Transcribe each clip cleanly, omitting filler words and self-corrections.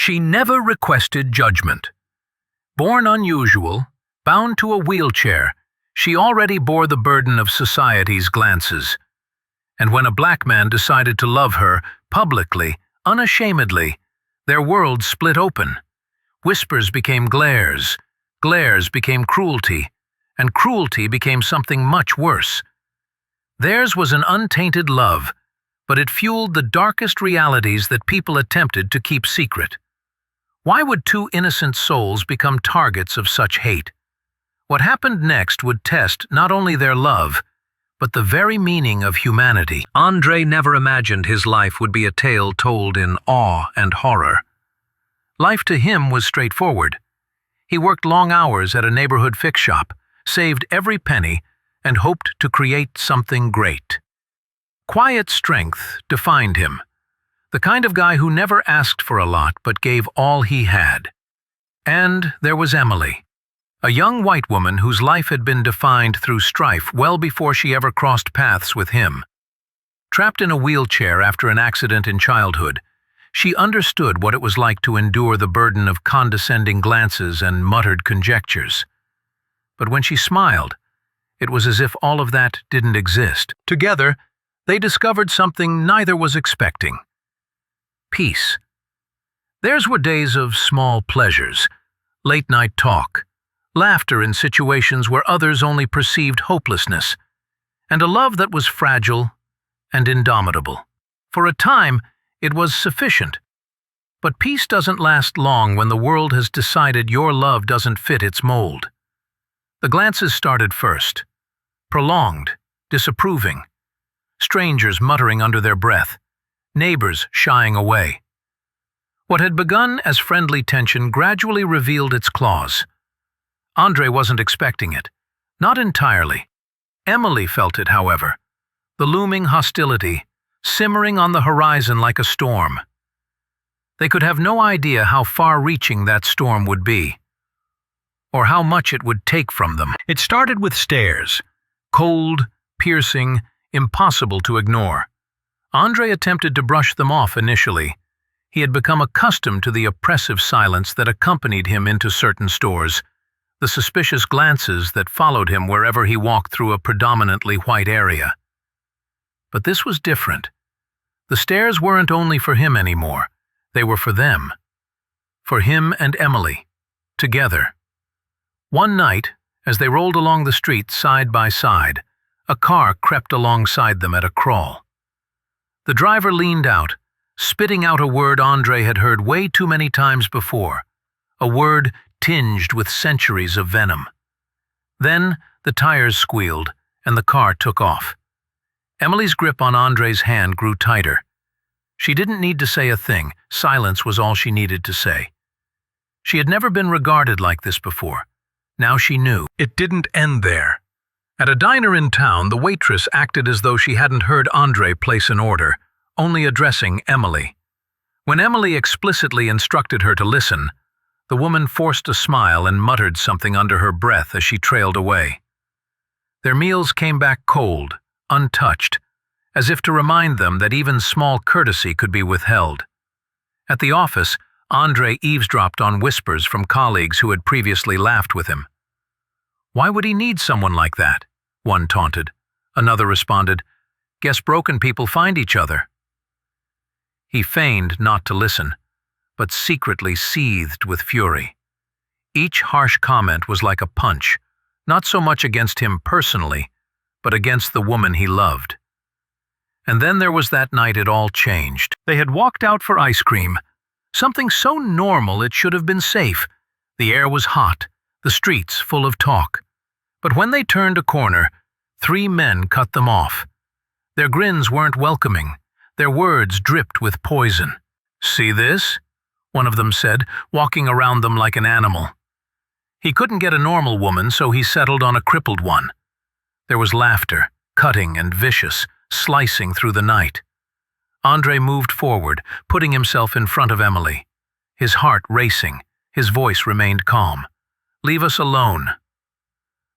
She never requested judgment. Born unusual, bound to a wheelchair, she already bore the burden of society's glances. And when a black man decided to love her, publicly, unashamedly, their world split open. Whispers became glares, glares became cruelty, and cruelty became something much worse. Theirs was an untainted love, but it fueled the darkest realities that people attempted to keep secret. Why would two innocent souls become targets of such hate? What happened next would test not only their love, but the very meaning of humanity. Andre never imagined his life would be a tale told in awe and horror. Life to him was straightforward. He worked long hours at a neighborhood fix shop, saved every penny, and hoped to create something great. Quiet strength defined him, the kind of guy who never asked for a lot but gave all he had. And there was Emily, a young white woman whose life had been defined through strife well before she ever crossed paths with him. Trapped in a wheelchair after an accident in childhood, she understood what it was like to endure the burden of condescending glances and muttered conjectures. But when she smiled, it was as if all of that didn't exist. Together, they discovered something neither was expecting: peace. Theirs were days of small pleasures, late-night talk, laughter in situations where others only perceived hopelessness, and a love that was fragile and indomitable. For a time, it was sufficient. But peace doesn't last long when the world has decided your love doesn't fit its mold. The glances started first, prolonged, disapproving, strangers muttering under their breath, neighbors shying away. What had begun as friendly tension gradually revealed its claws. Andre wasn't expecting it, not entirely. Emily felt it, however, the looming hostility, simmering on the horizon like a storm. They could have no idea how far-reaching that storm would be, or how much it would take from them. It started with stares, cold, piercing, impossible to ignore. Andre attempted to brush them off initially. He had become accustomed to the oppressive silence that accompanied him into certain stores, the suspicious glances that followed him wherever he walked through a predominantly white area. But this was different. The stares weren't only for him anymore. They were for them. For him and Emily, together. One night, as they rolled along the street side by side, a car crept alongside them at a crawl. The driver leaned out, spitting out a word Andre had heard way too many times before, a word tinged with centuries of venom. Then the tires squealed, and the car took off. Emily's grip on Andre's hand grew tighter. She didn't need to say a thing. Silence was all she needed to say. She had never been regarded like this before. Now she knew. It didn't end there. At a diner in town, the waitress acted as though she hadn't heard Andre place an order, only addressing Emily. When Emily explicitly instructed her to listen, the woman forced a smile and muttered something under her breath as she trailed away. Their meals came back cold, untouched, as if to remind them that even small courtesy could be withheld. At the office, Andre eavesdropped on whispers from colleagues who had previously laughed with him. "Why would he need someone like that?" one taunted. Another responded, "Guess broken people find each other." He feigned not to listen, but secretly seethed with fury. Each harsh comment was like a punch, not so much against him personally, but against the woman he loved. And then there was that night it all changed. They had walked out for ice cream, something so normal it should have been safe. The air was hot, the streets full of talk. But when they turned a corner, 3 men cut them off. Their grins weren't welcoming. Their words dripped with poison. "See this?" one of them said, walking around them like an animal. He couldn't get a normal woman, so he settled on a crippled one. There was laughter, cutting and vicious, slicing through the night. Andre moved forward, putting himself in front of Emily. His heart racing, his voice remained calm. "Leave us alone."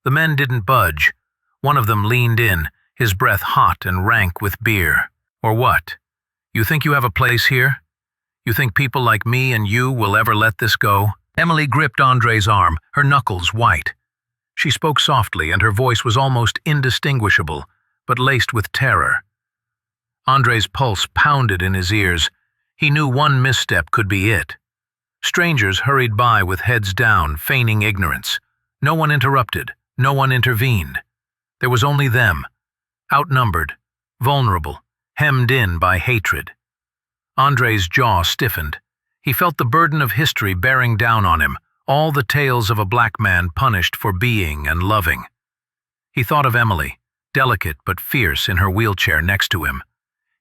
The men didn't budge. One of them leaned in, his breath hot and rank with beer. "Or what? You think you have a place here? You think people like me and you will ever let this go? Emily gripped Andre's arm, her knuckles white. She spoke softly, and her voice was almost indistinguishable, but laced with terror. Andre's pulse pounded in his ears. He knew one misstep could be it. Strangers hurried by with heads down, feigning ignorance. No one interrupted, no one intervened. There was only them, outnumbered, vulnerable, hemmed in by hatred. Andre's jaw stiffened. He felt the burden of history bearing down on him, all the tales of a black man punished for being and loving. He thought of Emily, delicate but fierce in her wheelchair next to him.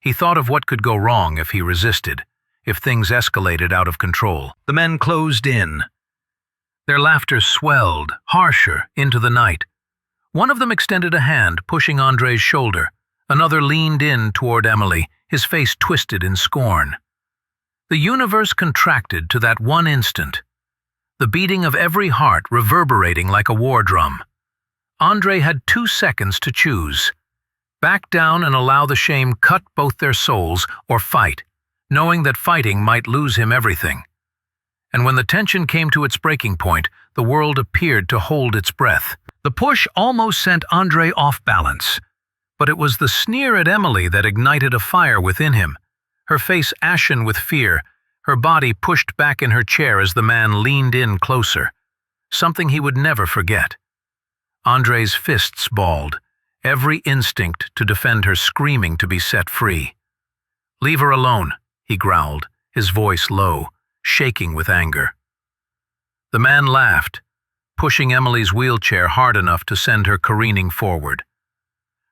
He thought of what could go wrong if he resisted, if things escalated out of control. The men closed in. Their laughter swelled, harsher, into the night. One of them extended a hand, pushing Andre's shoulder. Another leaned in toward Emily, his face twisted in scorn. The universe contracted to that one instant, the beating of every heart reverberating like a war drum. Andre had 2 seconds to choose. Back down and allow the shame cut both their souls, or fight, knowing that fighting might lose him everything. And when the tension came to its breaking point, the world appeared to hold its breath. The push almost sent Andre off balance. But it was the sneer at Emily that ignited a fire within him. Her face ashen with fear, her body pushed back in her chair as the man leaned in closer. Something he would never forget. Andre's fists balled, every instinct to defend her screaming to be set free. "Leave her alone," he growled, his voice low, shaking with anger. The man laughed, pushing Emily's wheelchair hard enough to send her careening forward.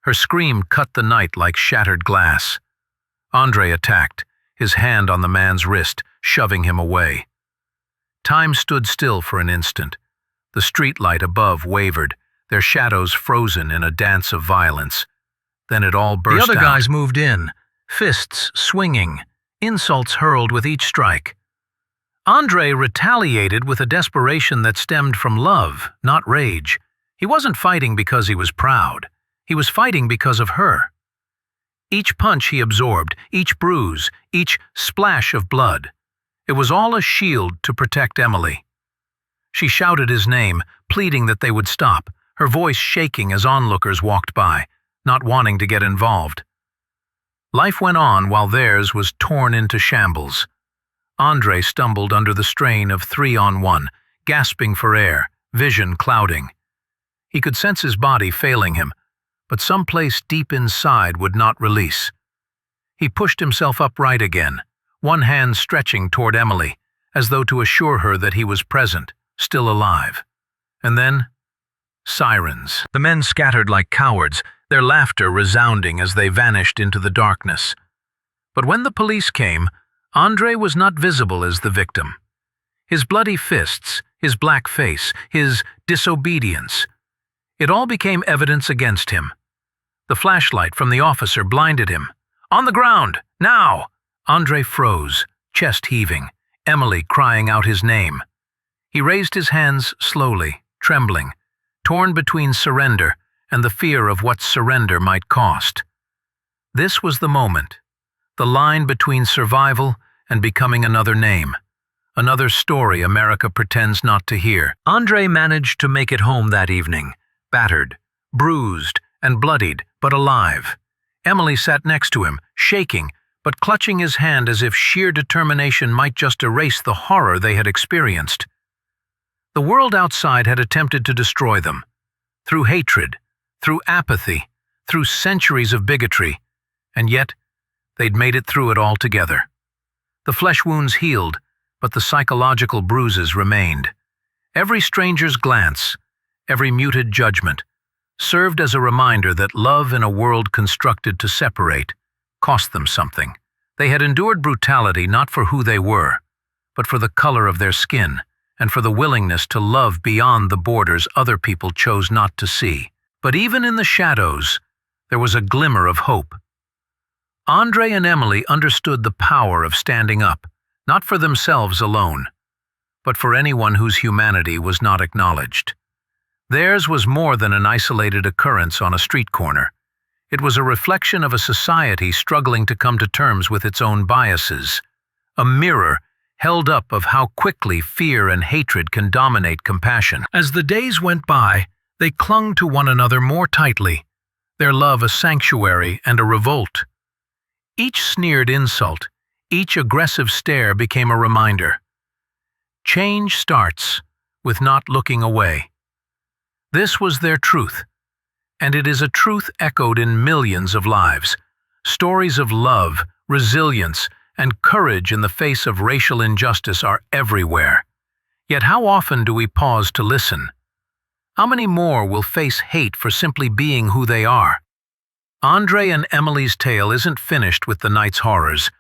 Her scream cut the night like shattered glass. Andre attacked, his hand on the man's wrist, shoving him away. Time stood still for an instant. The streetlight above wavered, their shadows frozen in a dance of violence. Then it all burst out. The other guys moved in, fists swinging, insults hurled with each strike. Andre retaliated with a desperation that stemmed from love, not rage. He wasn't fighting because he was proud. He was fighting because of her. Each punch he absorbed, each bruise, each splash of blood. It was all a shield to protect Emily. She shouted his name, pleading that they would stop, her voice shaking as onlookers walked by, not wanting to get involved. Life went on while theirs was torn into shambles. Andre stumbled under the strain of 3-on-1, gasping for air, vision clouding. He could sense his body failing him, but someplace deep inside would not release. He pushed himself upright again, one hand stretching toward Emily, as though to assure her that he was present, still alive. And then, sirens. The men scattered like cowards, their laughter resounding as they vanished into the darkness. But when the police came, Andre was not visible as the victim. His bloody fists, his black face, his disobedience, it all became evidence against him. The flashlight from the officer blinded him. "On the ground! Now!" Andre froze, chest heaving, Emily crying out his name. He raised his hands slowly, trembling, torn between surrender and the fear of what surrender might cost. This was the moment, the line between survival and becoming another name, another story America pretends not to hear. Andre managed to make it home that evening, battered, bruised, and bloodied, but alive. Emily sat next to him, shaking, but clutching his hand as if sheer determination might just erase the horror they had experienced. The world outside had attempted to destroy them, through hatred, through apathy, through centuries of bigotry, and yet they'd made it through it all together. The flesh wounds healed, but the psychological bruises remained. Every stranger's glance, every muted judgment, served as a reminder that love in a world constructed to separate cost them something. They had endured brutality not for who they were, but for the color of their skin and for the willingness to love beyond the borders other people chose not to see. But even in the shadows, there was a glimmer of hope. Andre and Emily understood the power of standing up, not for themselves alone, but for anyone whose humanity was not acknowledged. Theirs was more than an isolated occurrence on a street corner. It was a reflection of a society struggling to come to terms with its own biases, a mirror held up of how quickly fear and hatred can dominate compassion. As the days went by, they clung to one another more tightly, their love a sanctuary and a revolt. Each sneered insult, each aggressive stare became a reminder. Change starts with not looking away. This was their truth, and it is a truth echoed in millions of lives. Stories of love, resilience, and courage in the face of racial injustice are everywhere. Yet how often do we pause to listen? How many more will face hate for simply being who they are? Andre and Emily's tale isn't finished with the night's horrors.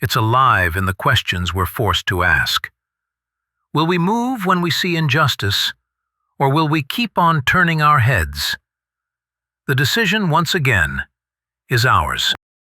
It's alive in the questions we're forced to ask. Will we move when we see injustice, or will we keep on turning our heads? The decision, once again, is ours.